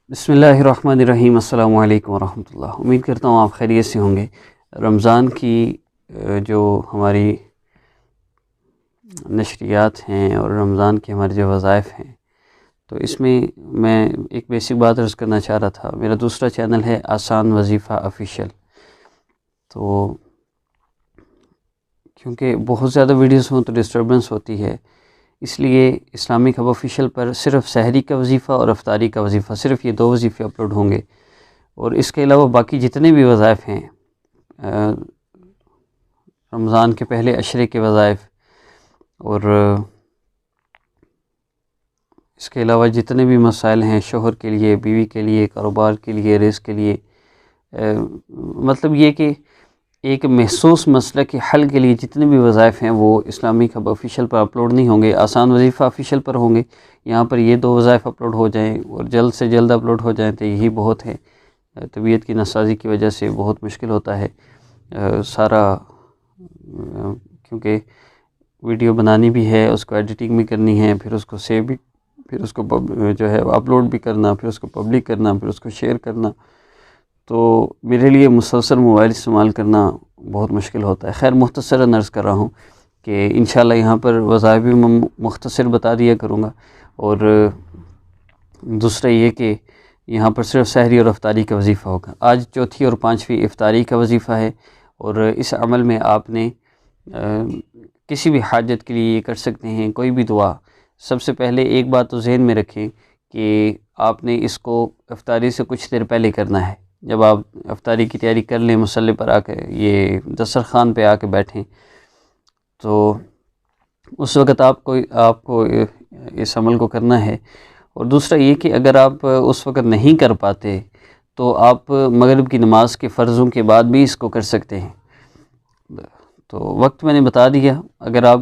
بسم اللہ الرحمن الرحیم۔ السلام علیکم ورحمۃ اللہ۔ امید کرتا ہوں آپ خیریت سے ہوں گے۔ رمضان کی جو ہماری نشریات ہیں اور رمضان کے ہمارے جو وظائف ہیں، تو اس میں میں ایک بیسک بات عرض کرنا چاہ رہا تھا۔ میرا دوسرا چینل ہے آسان وظیفہ آفیشیل، تو کیونکہ بہت زیادہ ویڈیوز ہوں تو ڈسٹربنس ہوتی ہے، اس لیے اسلامک ہب آفیشیل پر صرف سحری کا وظیفہ اور افطاری کا وظیفہ، صرف یہ دو وظیفے اپلوڈ ہوں گے، اور اس کے علاوہ باقی جتنے بھی وظائف ہیں، رمضان کے پہلے عشرے کے وظائف، اور اس کے علاوہ جتنے بھی مسائل ہیں شوہر کے لیے، بیوی کے لیے، کاروبار کے لیے، رزق کے لیے، مطلب یہ کہ ایک محسوس مسئلہ کے حل کے لیے جتنے بھی وظائف ہیں وہ اسلامک ہب آفیشیل پر اپلوڈ نہیں ہوں گے، آسان وظیفہ آفیشیل پر ہوں گے۔ یہاں پر یہ دو وظائف اپلوڈ ہو جائیں اور جلد سے جلد اپلوڈ ہو جائیں تو یہی بہت ہے۔ طبیعت کی ناسازی کی وجہ سے بہت مشکل ہوتا ہے سارا، کیونکہ ویڈیو بنانی بھی ہے، اس کو ایڈیٹنگ بھی کرنی ہے، پھر اس کو سیو بھی، پھر اس کو جو ہے اپلوڈ بھی کرنا، پھر اس کو پبلک کرنا، پھر اس کو شیئر کرنا، تو میرے لیے مسلسل موبائل استعمال کرنا بہت مشکل ہوتا ہے۔ خیر، مختصراً عرض کر رہا ہوں کہ انشاءاللہ یہاں پر وظائف بھی میں مختصر بتا دیا کروں گا، اور دوسرا یہ کہ یہاں پر صرف سحری اور افطاری کا وظیفہ ہوگا۔ آج چوتھی اور پانچویں افطاری کا وظیفہ ہے، اور اس عمل میں آپ نے کسی بھی حاجت کے لیے یہ کر سکتے ہیں، کوئی بھی دعا۔ سب سے پہلے ایک بات تو ذہن میں رکھیں کہ آپ نے اس کو افطاری سے کچھ دیر پہلے کرنا ہے۔ جب آپ افطاری کی تیاری کر لیں، مصلی پر آ کے، یہ دسترخوان پہ آ کے بیٹھیں، تو اس وقت آپ کو اس عمل کو کرنا ہے۔ اور دوسرا یہ کہ اگر آپ اس وقت نہیں کر پاتے تو آپ مغرب کی نماز کے فرضوں کے بعد بھی اس کو کر سکتے ہیں۔ تو وقت میں نے بتا دیا، اگر آپ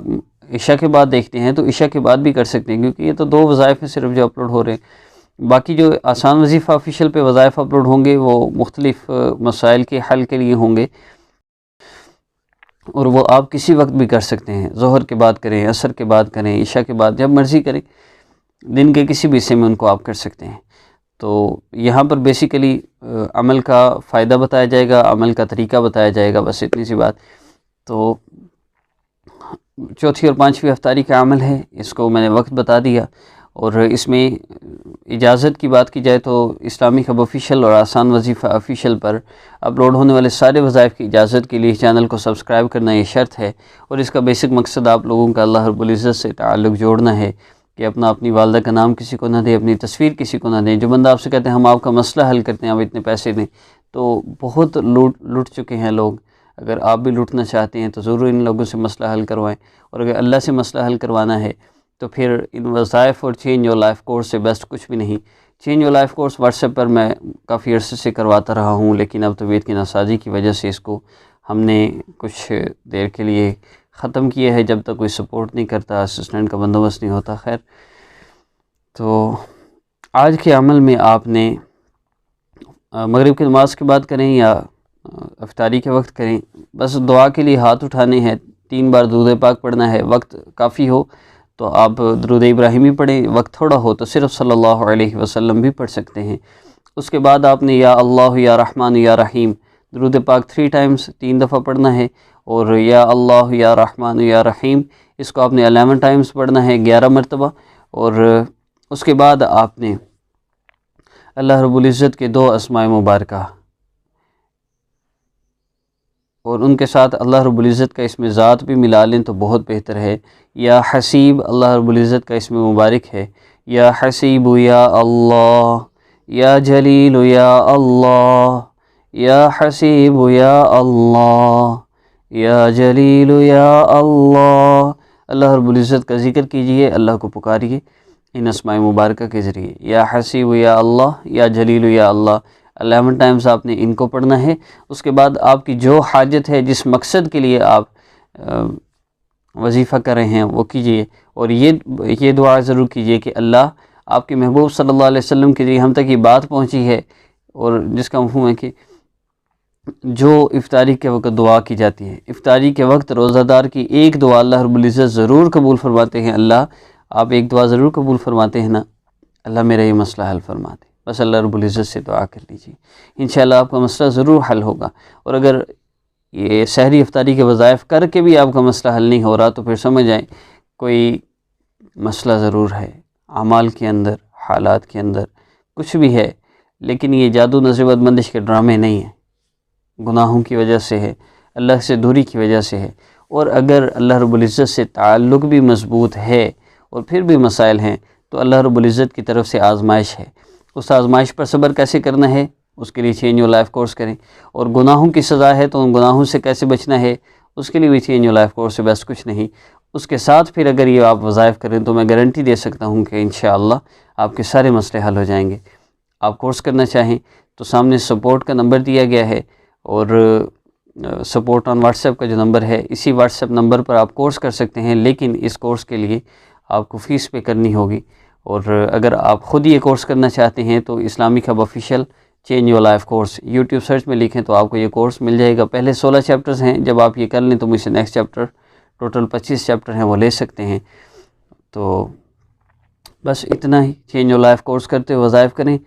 عشاء کے بعد دیکھتے ہیں تو عشاء کے بعد بھی کر سکتے ہیں، کیونکہ یہ تو دو وظائف ہیں صرف جو اپلوڈ ہو رہے ہیں۔ باقی جو آسان وظیفہ آفیشیل پہ وظائف اپلوڈ ہوں گے وہ مختلف مسائل کے حل کے لیے ہوں گے، اور وہ آپ کسی وقت بھی کر سکتے ہیں۔ ظہر کے بعد کریں، عصر کے بعد کریں، عشاء کے بعد، جب مرضی کریں، دن کے کسی بھی حصے میں ان کو آپ کر سکتے ہیں۔ تو یہاں پر بیسیکلی عمل کا فائدہ بتایا جائے گا، عمل کا طریقہ بتایا جائے گا، بس اتنی سی بات۔ تو چوتھی اور پانچویں افطاری کا عمل ہے، اس کو میں نے وقت بتا دیا، اور اس میں اجازت کی بات کی جائے تو اسلامک ہب آفیشیل اور آسان وظیفہ آفیشیل پر اپلوڈ ہونے والے سارے وظائف کی اجازت کے لیے چینل کو سبسکرائب کرنا یہ شرط ہے، اور اس کا بیسک مقصد آپ لوگوں کا اللہ رب العزت سے تعلق جوڑنا ہے، کہ اپنی والدہ کا نام کسی کو نہ دیں، اپنی تصویر کسی کو نہ دیں۔ جو بندہ آپ سے کہتے ہیں ہم آپ کا مسئلہ حل کرتے ہیں، آپ اتنے پیسے دیں، تو بہت لوٹ چکے ہیں لوگ۔ اگر آپ بھی لوٹنا چاہتے ہیں تو ضرور ان لوگوں سے مسئلہ حل کروائیں، اور اگر اللہ سے مسئلہ حل کروانا ہے تو پھر ان وظائف اور چینج یور لائف کورس سے بیسٹ کچھ بھی نہیں۔ Change your life course WhatsApp پر میں کافی عرصے سے کرواتا رہا ہوں، لیکن اب طبیعت کی ناسازی کی وجہ سے اس کو ہم نے کچھ دیر کے لیے ختم کیا ہے، جب تک کوئی سپورٹ نہیں کرتا، اسسٹنٹ کا بندوبست نہیں ہوتا۔ خیر، تو آج کے عمل میں آپ نے مغرب کی نماز کے بعد کریں یا افطاری کے وقت کریں، بس دعا کے لیے ہاتھ اٹھانے ہیں، 3 بار درود پاک پڑھنا ہے۔ وقت کافی ہو تو آپ درود ابراہیمی پڑھیں، وقت تھوڑا ہو تو صرف صلی اللہ علیہ وسلم بھی پڑھ سکتے ہیں۔ اس کے بعد آپ نے یا اللہ یا رحمان یا رحیم درود پاک 3 ٹائمز، 3 دفعہ پڑھنا ہے، اور یا اللہ یا رحمان یا رحیم اس کو آپ نے 11 ٹائمز پڑھنا ہے، 11 مرتبہ۔ اور اس کے بعد آپ نے اللہ رب العزت کے 2 اسماء مبارکہ اور ان کے ساتھ اللہ رب العزت کا اسم ذات بھی ملا لیں تو بہت بہتر ہے۔ یا حسیب اللہ رب العزت کا اسم مبارک ہے، یا حسیب یا اللہ، یا جلیل یا اللہ، یا حسیب یا اللہ، یا جلیل یا اللہ۔ اللہ رب العزت کا ذکر کیجئے، اللہ کو پکاریے ان اسماء مبارکہ کے ذریعے، یا حسیب یا اللہ، یا جلیل یا اللہ 11 ٹائمز آپ نے ان کو پڑھنا ہے۔ اس کے بعد آپ کی جو حاجت ہے، جس مقصد کے لیے آپ وظیفہ کر رہے ہیں وہ کیجئے، اور یہ دعا ضرور کیجئے کہ اللہ، آپ کے محبوب صلی اللہ علیہ وسلم کے ذریعے ہم تک یہ بات پہنچی ہے، اور جس کا مفہوم ہے کہ جو افطاری کے وقت دعا کی جاتی ہے، افطاری کے وقت روزہ دار کی ایک دعا اللہ رب العزت ضرور قبول فرماتے ہیں۔ اللہ، آپ ایک دعا ضرور قبول فرماتے ہیں نا، اللہ میرا یہ مسئلہ حل فرما دے۔ بس اللہ رب العزت سے دعا کر لیجیے، انشاءاللہ آپ کا مسئلہ ضرور حل ہوگا۔ اور اگر یہ سحری افطاری کے وظائف کر کے بھی آپ کا مسئلہ حل نہیں ہو رہا تو پھر سمجھ آئیں کوئی مسئلہ ضرور ہے، اعمال کے اندر، حالات کے اندر کچھ بھی ہے، لیکن یہ جادو نظر بد بندش کے ڈرامے نہیں ہیں، گناہوں کی وجہ سے ہے، اللہ سے دوری کی وجہ سے ہے۔ اور اگر اللہ رب العزت سے تعلق بھی مضبوط ہے اور پھر بھی مسائل ہیں تو اللہ رب العزت کی طرف سے آزمائش ہے، اس آزمائش پر صبر کیسے کرنا ہے اس کے لیے چینج یور لائف کورس کریں، اور گناہوں کی سزا ہے تو ان گناہوں سے کیسے بچنا ہے اس کے لیے بھی چینج یور لائف کورس سے بس کچھ نہیں۔ اس کے ساتھ پھر اگر یہ آپ وظائف کریں تو میں گارنٹی دے سکتا ہوں کہ انشاءاللہ آپ کے سارے مسئلے حل ہو جائیں گے۔ آپ کورس کرنا چاہیں تو سامنے سپورٹ کا نمبر دیا گیا ہے، اور سپورٹ آن واٹس ایپ کا جو نمبر ہے اسی واٹس ایپ نمبر پر آپ کورس کر سکتے ہیں، لیکن اس کورس کے لیے آپ کو فیس پے کرنی ہوگی۔ اور اگر آپ خود یہ کورس کرنا چاہتے ہیں تو Islamic hub official change your life course YouTube search میں لکھیں تو آپ کو یہ کورس مل جائے گا۔ پہلے 16 چیپٹرز ہیں، جب آپ یہ کر لیں تو مجھ سے نیکسٹ چیپٹر ٹوٹل 25 چیپٹر ہیں وہ لے سکتے ہیں۔ تو بس اتنا ہی، چینج یور لائف کورس کرتے ہوئے وظائف کریں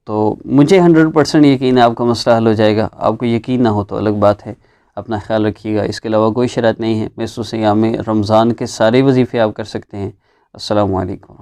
تو مجھے 100% یقین ہے آپ کا مسئلہ حل ہو جائے گا۔ آپ کو یقین نہ ہو تو الگ بات ہے، اپنا خیال رکھیے گا۔ اس کے علاوہ کوئی شرط نہیں ہے۔ محسوس ایام میں رمضان کے سارے وظیفے آپ کر سکتے ہیں۔ السلام علیکم۔